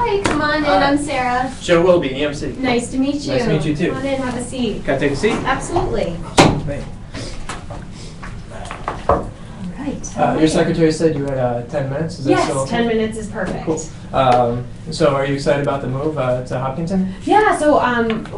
Hi, come on in. I'm Sarah. Joe Willoughby, EMC. Nice to meet you. Nice to meet you too. Come on in, have a seat. Can I take a seat? Absolutely. Thank All right. Your secretary said you had 10 minutes. Is that Yes, still okay? 10 minutes is perfect. Cool. So are you excited about the move to Hopkinton? Yeah, so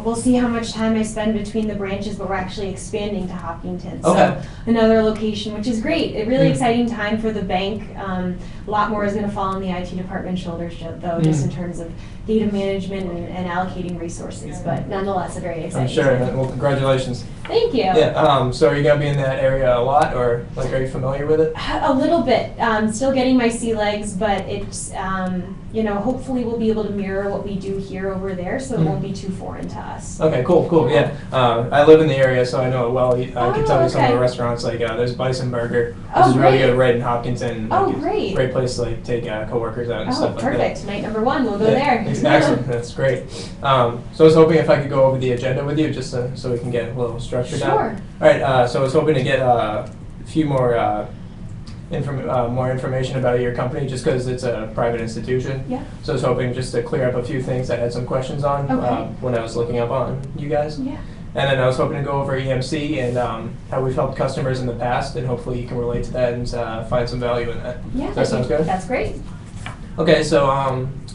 we'll see how much time I spend between the branches, but we're actually expanding to Hopkinton. So Okay. another location, which is great. A really Mm. exciting time for the bank. A lot more is going to fall on the IT department's shoulders, though, just in terms of data management and allocating resources. But nonetheless, a very exciting I'm sure. time. Well, congratulations. Thank you. Yeah. So are you gonna be in that area a lot, or like, are you familiar with it? A little bit. Still getting my sea legs, but it's, hopefully we'll be able to mirror what we do here over there, so it won't be too foreign to us. Okay, cool, yeah. I live in the area, so I know it well. I can tell you some of okay. the restaurants, like there's Bison Burger, Oh, which is really great. good right in Hopkinton. Oh, Like, it's great. a great place to like take coworkers out and Oh, stuff like perfect. that. Night number one, we'll go Yeah, there. Excellent, that's great. So I was hoping if I could go over the agenda with you, just so we can get a little structure down. Sure. All right, so I was hoping to get a few more more information about your company, just because it's a private institution. Yeah. So I was hoping just to clear up a few things I had some questions on Okay. when I was looking up on you guys. Yeah. And then I was hoping to go over EMC and how we've helped customers in the past, and hopefully you can relate to that and find some value in that. Yeah. Does that sound good? That's great. Okay, so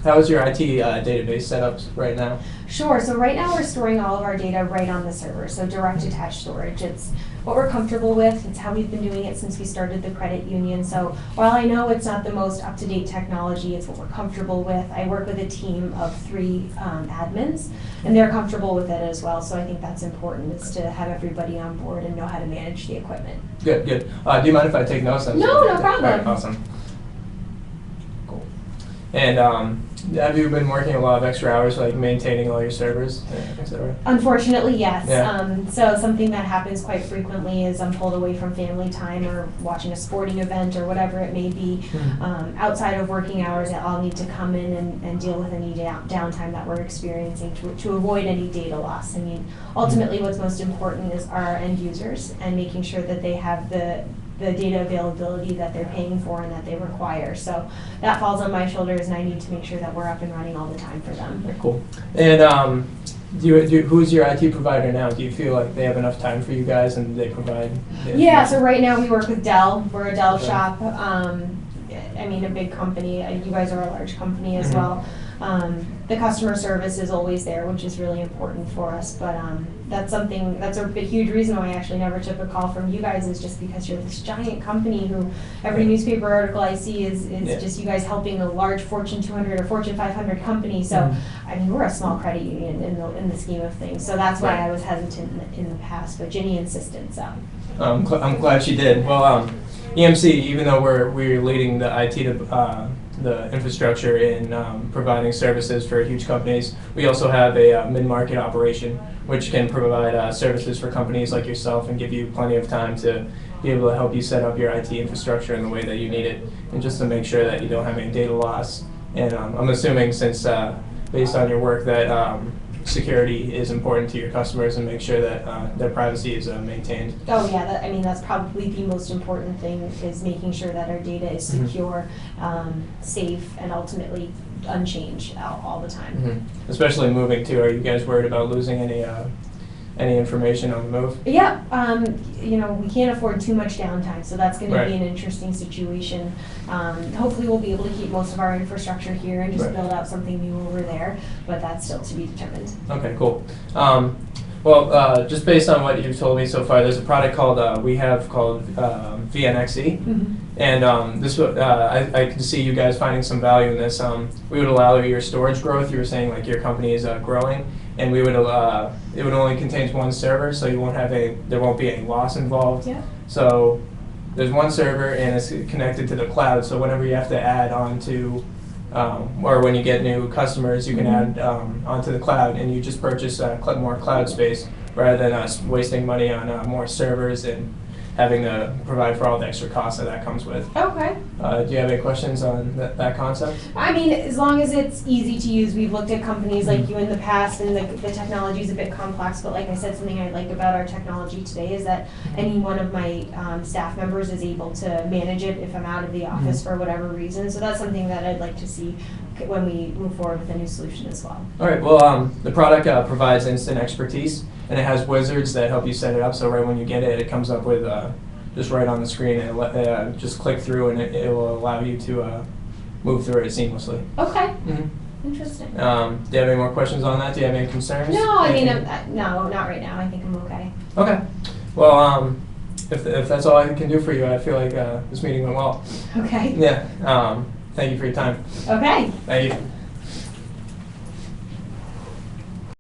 how is your IT database set up right now? Sure. So right now we're storing all of our data right on the server, so direct attached storage. It's what we're comfortable with. It's how we've been doing it since we started the credit union. So while I know it's not the most up-to-date technology, it's what we're comfortable with. I work with a team of 3 admins, and they're comfortable with it as well. So I think that's important, is to have everybody on board and know how to manage the equipment. Good. Do you mind if I take notes? No, no problem. All right, awesome. Cool. And have you been working a lot of extra hours, like maintaining all your servers? Yeah, is that right? Unfortunately, yes. Yeah. So something that happens quite frequently is I'm pulled away from family time or watching a sporting event or whatever it may be. Outside of working hours, I'll need to come in and deal with any downtime that we're experiencing to avoid any data loss. I mean, ultimately what's most important is our end users and making sure that they have the data availability that they're paying for and that they require. So that falls on my shoulders, and I need to make sure that we're up and running all the time for them. Okay, cool. And who's your IT provider now? Do you feel like they have enough time for you guys and they provide the Yeah, information? so right now we work with Dell. We're a Dell Okay. shop. I mean, a big company. You guys are a large company as well. The customer service is always there, which is really important for us. But that's a huge reason why I actually never took a call from you guys, is just because you're this giant company who every newspaper article I see is just you guys helping a large Fortune 200 or Fortune 500 company. So, I mean, we're a small credit union in the scheme of things. So that's why I was hesitant in the past. But Ginny insisted, so. I'm glad she did. Well, EMC, even though we're leading the IT the infrastructure in providing services for huge companies, we also have a mid-market operation which can provide services for companies like yourself and give you plenty of time to be able to help you set up your IT infrastructure in the way that you need it, and just to make sure that you don't have any data loss. And I'm assuming, since based on your work, that security is important to your customers, and make sure that their privacy is maintained. Oh yeah, that's probably the most important thing, is making sure that our data is secure, safe, and ultimately unchanged all the time. Especially moving too. Are you guys worried about losing any information on the move? Yeah, we can't afford too much downtime, so that's going to Right. be an interesting situation. Hopefully we'll be able to keep most of our infrastructure here and just Right. build out something new over there, but that's still to be determined. Okay, cool. Just based on what you've told me so far, there's a product called VNXE, and this I can see you guys finding some value in this. We would allow your storage growth. You were saying like your company is growing, and it would only contain 1 server, so there won't be any loss involved. Yeah. So there's 1 server, and it's connected to the cloud. So whenever you have to add on to or when you get new customers, you can add onto the cloud, and you just purchase more cloud space rather than us wasting money on more servers and having to provide for all the extra costs that comes with. Okay. Do you have any questions on that concept? I mean, as long as it's easy to use. We've looked at companies like you in the past, and the technology is a bit complex, but like I said, something I like about our technology today is that any one of my staff members is able to manage it if I'm out of the office for whatever reason. So that's something that I'd like to see when we move forward with a new solution as well. All right, well, the product provides instant expertise, and it has wizards that help you set it up, so right when you get it, it comes up with just right on the screen, and just click through, and it will allow you to move through it seamlessly. Okay. Mm-hmm. Interesting. Do you have any more questions on that? Do you have any concerns? No, I mean, no, not right now. I think I'm okay. Okay. Well, if that's all I can do for you, I feel like this meeting went well. Okay. Yeah. Thank you for your time. Okay. Thank you.